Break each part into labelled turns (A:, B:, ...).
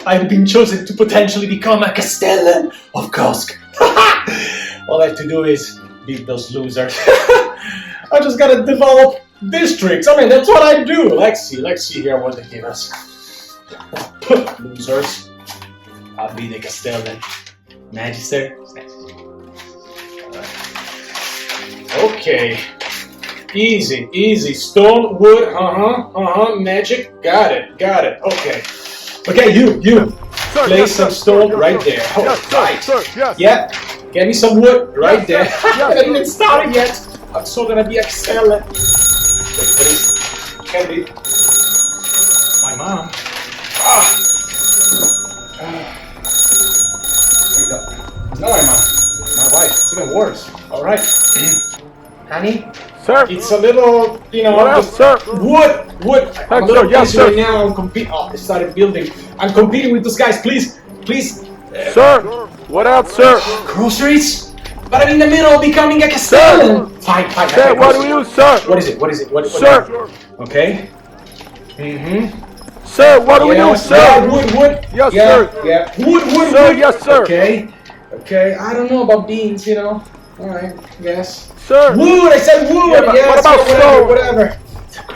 A: I've been chosen to potentially become a Castellan of Kosk. All I have to do is beat those losers. I just gotta develop districts. I mean, that's what I do. Let's see here what they give us. Losers. I'll be the Castellan. Magister. Okay. Easy. Stone, wood, magic. Got it. Okay, you.
B: Sir,
A: place some stone right there.
B: Yes,
A: right.
B: sir, yes.
A: Yeah. Get me some wood right there.
B: Yes,
A: I haven't even started yet. I'm so gonna be excellent. What is? Can be. My mom. Wait up. It's not my mom. My wife. It's even worse. All right. Honey.
B: Sir.
A: It's a little,
B: What else, sir?
A: Wood. I'm a little
B: yes,
A: busy
B: sir.
A: right now. I'm competing. Oh, I started building. I'm competing with those guys. Please.
B: Sir. What else, sir?
A: Groceries? But I'm in the middle of becoming a Castellan. Fine.
B: Sir, what do you, sir?
A: What is it? What
B: Sir.
A: Okay.
B: Sir, what do we do, sir?
A: Yeah, wood.
B: Yes,
A: yeah,
B: sir.
A: Yeah. Wood.
B: Sir, yes, sir.
A: Okay. I don't know about beans, All right, yes.
B: Sir.
A: Wood. I said wood.
B: Yeah, but
A: yes,
B: what about stone?
A: Whatever.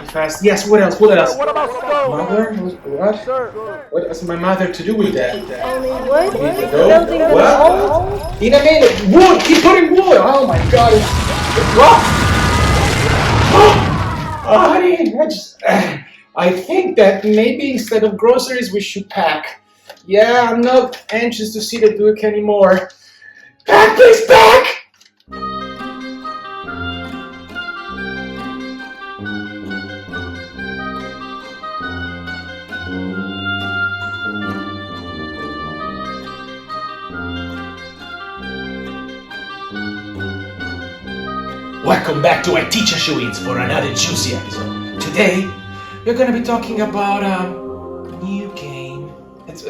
A: Fast. Yes. What else?
B: What about stone?
A: Mother? What?
B: Sir.
A: What has my mother to do with that?
C: Only wood?
A: No.
C: Building the
A: What?
C: home?
A: In a minute. Wood. Keep putting wood. Oh my God. What? Oh, honey, I think that maybe instead of groceries we should pack. Yeah, I'm not anxious to see the Duke anymore. Pack, please, pack! Welcome back to ITeachHerSheWins for another juicy episode. Today, we're going to be talking about a new game. It's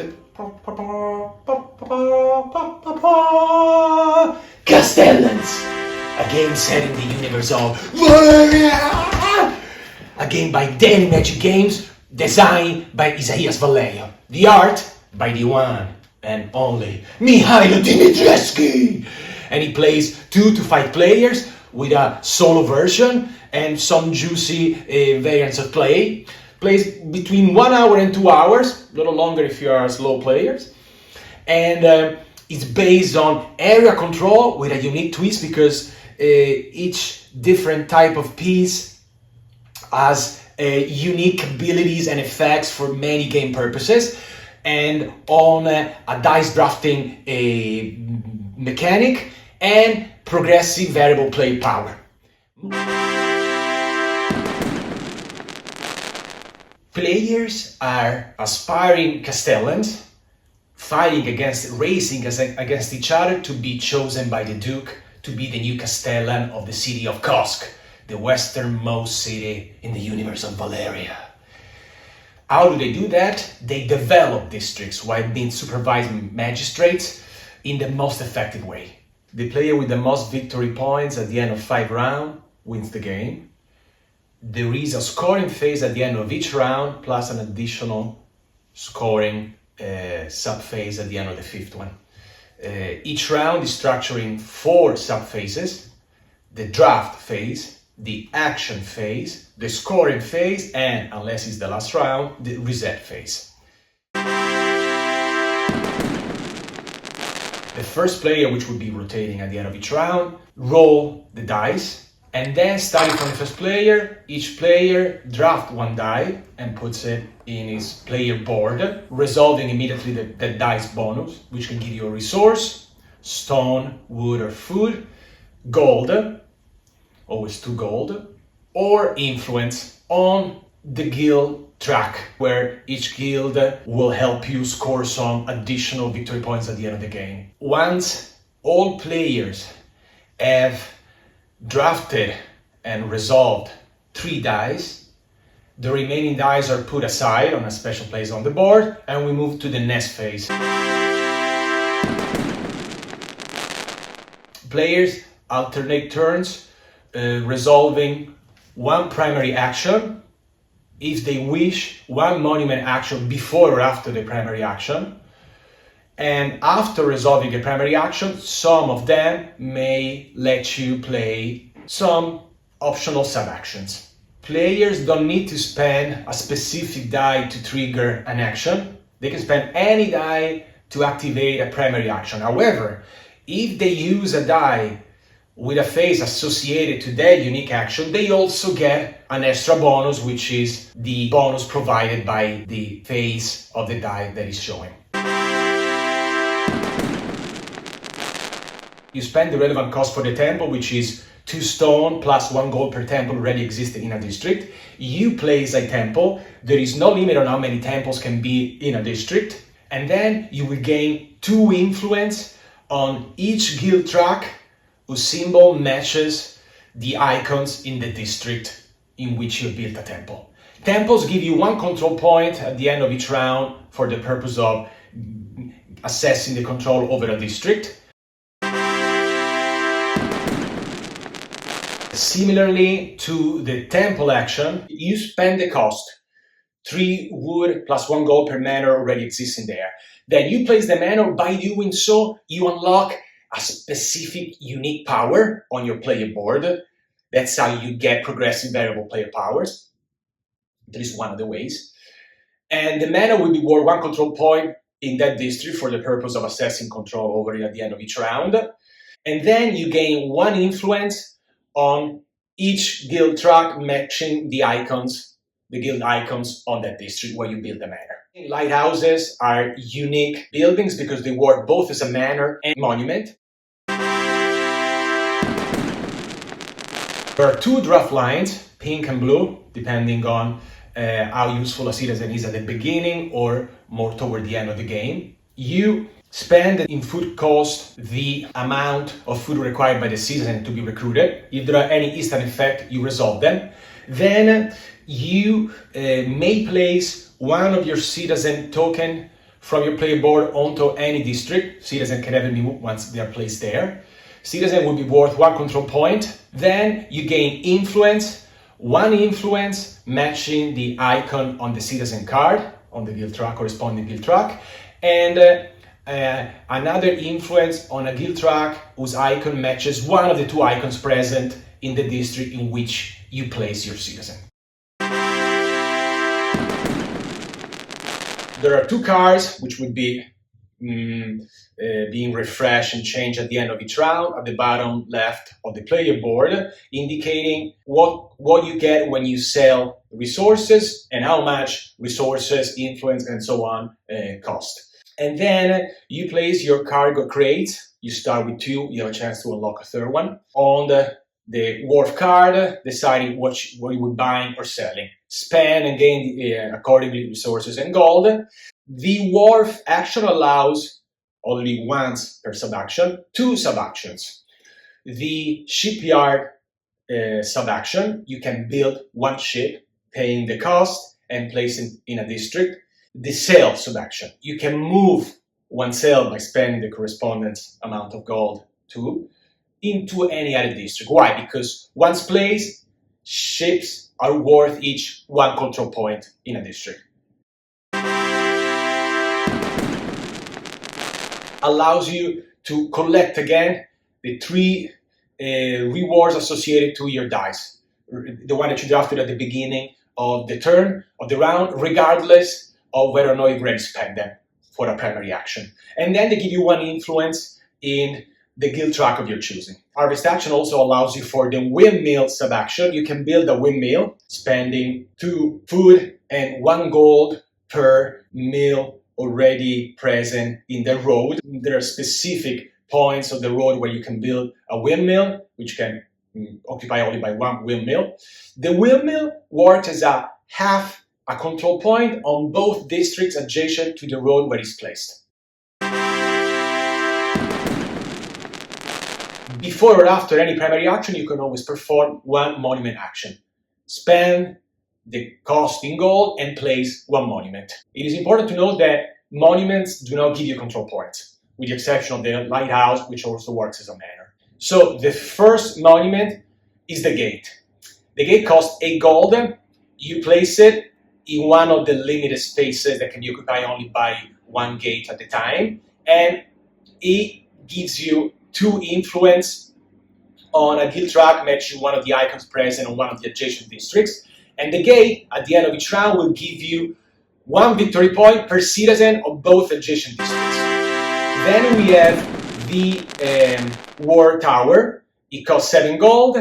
A: Castellans, a game set in the universe of Valeria, a game by Daily Magic Games, designed by Isaias Vallejo, the art by the one and only Mihailo Dimitrescu, and he plays 2 to 5 players with a solo version and some juicy variants of play. Plays between 1 hour and 2 hours, a little longer if you are slow players. And it's based on area control with a unique twist because each different type of piece has unique abilities and effects for many game purposes. And on a dice drafting mechanic and progressive variable play power. Players are aspiring Castellans, racing against each other to be chosen by the Duke to be the new Castellan of the city of Kosk, the westernmost city in the universe of Valeria. How do they do that? They develop districts while being supervised magistrates in the most effective way. The player with the most victory points at the end of 5 rounds wins the game. There is a scoring phase at the end of each round, plus an additional scoring sub-phase at the end of the 5th one. Each round is structured in 4 sub-phases: the draft phase, the action phase, the scoring phase, and, unless it's the last round, the reset phase. The first player, which would be rotating at the end of each round, roll the dice, and then starting from the first player, each player draft 1 die and puts it in his player board, resolving immediately the dice bonus, which can give you a resource, stone, wood, or food, gold, always 2 gold, or influence on the guild track, where each guild will help you score some additional victory points at the end of the game. Once all players have drafted and resolved 3 dice, the remaining dice are put aside on a special place on the board, and we move to the next phase. Players alternate turns, resolving 1 primary action, if they wish, one monument action before or after the primary action. And after resolving a primary action, some of them may let you play some optional sub-actions. Players don't need to spend a specific die to trigger an action. They can spend any die to activate a primary action. However, if they use a die with a phase associated to their unique action, they also get an extra bonus, which is the bonus provided by the phase of the die that is showing. You spend the relevant cost for the temple, which is 2 stone plus 1 gold per temple already existing in a district. You place a temple. There is no limit on how many temples can be in a district. And then you will gain 2 influence on each guild track whose symbol matches the icons in the district in which you built a temple. Temples give you 1 control point at the end of each round for the purpose of assessing the control over a district. Similarly to the temple action, you spend the cost. 3 wood plus 1 gold per manor already exists in there. Then you place the manor. By doing so, you unlock a specific unique power on your player board. That's how you get progressive variable player powers. That is one of the ways. And the manor will be worth 1 control point in that district for the purpose of assessing control over it at the end of each round. And then you gain 1 influence on each guild track matching the icons, the guild icons on that district where you build the manor. Lighthouses are unique buildings because they work both as a manor and monument. There are 2 draft lines, pink and blue, depending on how useful a citizen is at the beginning or more toward the end of the game. You spend in food cost the amount of food required by the citizen to be recruited. If there are any instant effect, you resolve them. Then you may place 1 of your citizen token from your player board onto any district. Citizen can never be moved once they are placed there. Citizen will be worth 1 control point. Then you gain influence, 1 influence matching the icon on the citizen card, on the guild track, corresponding guild track, and another influence on a guild track whose icon matches 1 of the 2 icons present in the district in which you place your citizen. There are 2 cards which would be being refreshed and changed at the end of each round at the bottom left of the player board, indicating what you get when you sell resources and how much resources, influence, and so on cost. And then you place your cargo crate. You start with 2, you have a chance to unlock a 3rd one. On the wharf card, deciding what you would buy or selling. Spend and gain accordingly resources and gold. The wharf action allows only once per sub-action, 2 sub-actions. The shipyard sub-action, you can build 1 ship, paying the cost and placing in a district. The sail sub-action, you can move 1 sail by spending the corresponding amount of gold into any other district. Why? Because once placed, ships are worth each 1 control point in a district. Allows you to collect again the 3 rewards associated to your dice. The one that you drafted at the beginning of the turn, of the round, regardless of whether or not you've already spent them for a primary action. And then they give you 1 influence in the guild track of your choosing. Harvest action also allows you for the windmill sub-action. You can build a windmill, spending 2 food and 1 gold per mill already present in the road. There are specific points of the road where you can build a windmill, which can occupy only by 1 windmill. The windmill works as a half a control point on both districts adjacent to the road where it's placed. Before or after any primary action, you can always perform 1 monument action. Spend the cost in gold and place 1 monument. It is important to note that monuments do not give you control points, with the exception of the lighthouse, which also works as a manor. So the first monument is the gate. The gate costs 8 gold. You place it in one of the limited spaces that can be occupied only by one gate at a time, and it gives you 2 influence on a guild track matching one of the icons present on one of the adjacent districts, and the gate at the end of each round will give you 1 victory point per citizen of both adjacent districts. Then we have the War Tower. It costs 7 gold.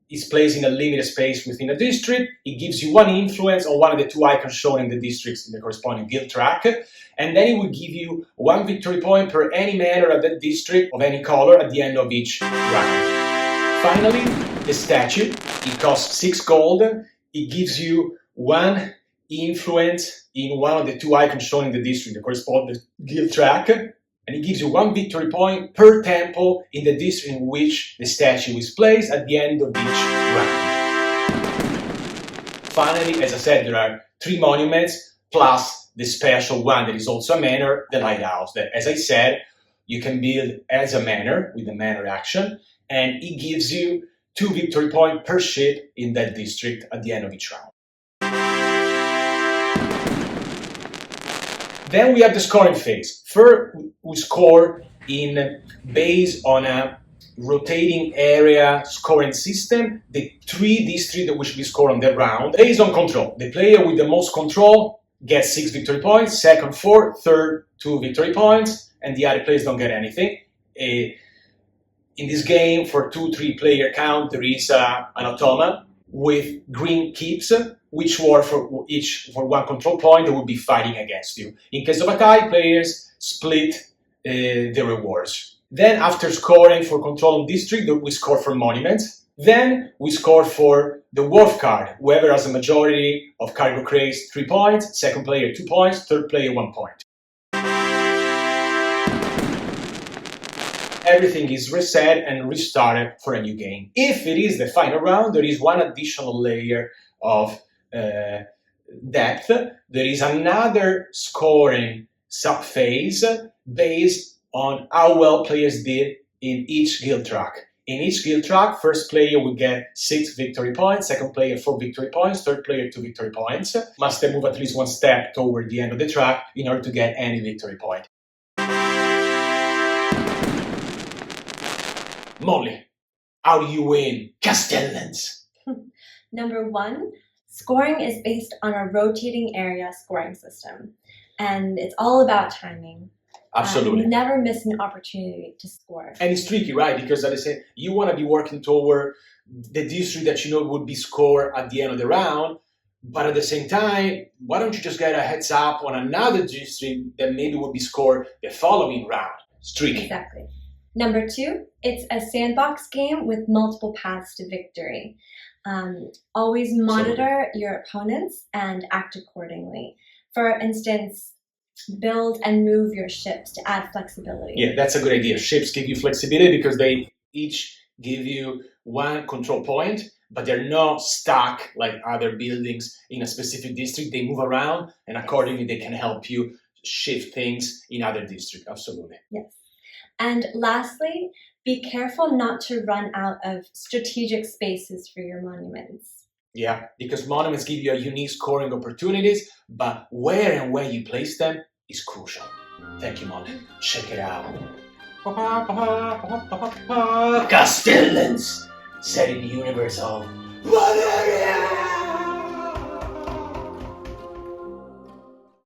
A: It's placed in a limited space within a district. It gives you 1 influence on one of the 2 icons shown in the districts in the corresponding guild track. And then it will give you 1 victory point per any manor of that district of any color at the end of each round. Finally, the statue. It costs 6 gold. It gives you 1 influence in one of the 2 icons shown in the district, the corresponding guild track. And it gives you 1 victory point per temple in the district in which the statue is placed at the end of each round. Finally, as I said, there are 3 monuments plus the special one that is also a manor, the lighthouse, that, as I said, you can build as a manor with the manor action, and it gives you 2 victory points per ship in that district at the end of each round. Then we have the scoring phase. First, we score based on a rotating area scoring system, the 3 districts that which we score on that round, based on control. The player with the most control gets 6 victory points, second 4, third 2 victory points, and the other players don't get anything. In this game, for 2-3 player count, there is an automa with green keeps, which were for 1 control point that will be fighting against you. In case of a tie, players split the rewards. Then after scoring for control of district, we score for monuments. Then we score for the wharf card. Whoever has a majority of cargo crates, 3 points, second player 2 points, third player 1 point. Everything is reset and restarted for a new game. If it is the final round, there is 1 additional layer of depth. There is another scoring sub-phase based on how well players did in each guild track. In each guild track, first player will get 6 victory points, second player 4 victory points, third player 2 victory points. Must then move at least 1 step toward the end of the track in order to get any victory point. Mollie, how do you win Castellans?
C: Number 1, scoring is based on a rotating area scoring system, and it's all about timing.
A: Absolutely.
C: You never miss an opportunity to score.
A: And it's tricky, right? Because as I say, you want to be working toward the district that you know would be scored at the end of the round, but at the same time, why don't you just get a heads up on another district that maybe would be scored the following round? It's tricky.
C: Exactly. Number 2, it's a sandbox game with multiple paths to victory. Always monitor your opponents and act accordingly. For instance, build and move your ships to add flexibility.
A: Yeah, that's a good idea. Ships give you flexibility because they each give you 1 control point, but they're not stuck like other buildings in a specific district. They move around, and accordingly they can help you shift things in other districts. Absolutely.
C: Yes. And lastly, be careful not to run out of strategic spaces for your monuments.
A: Yeah, because monuments give you a unique scoring opportunities, but where and when you place them is crucial. Thank you, Mollie. Check it out. Castellans, set in the universe of Valeria!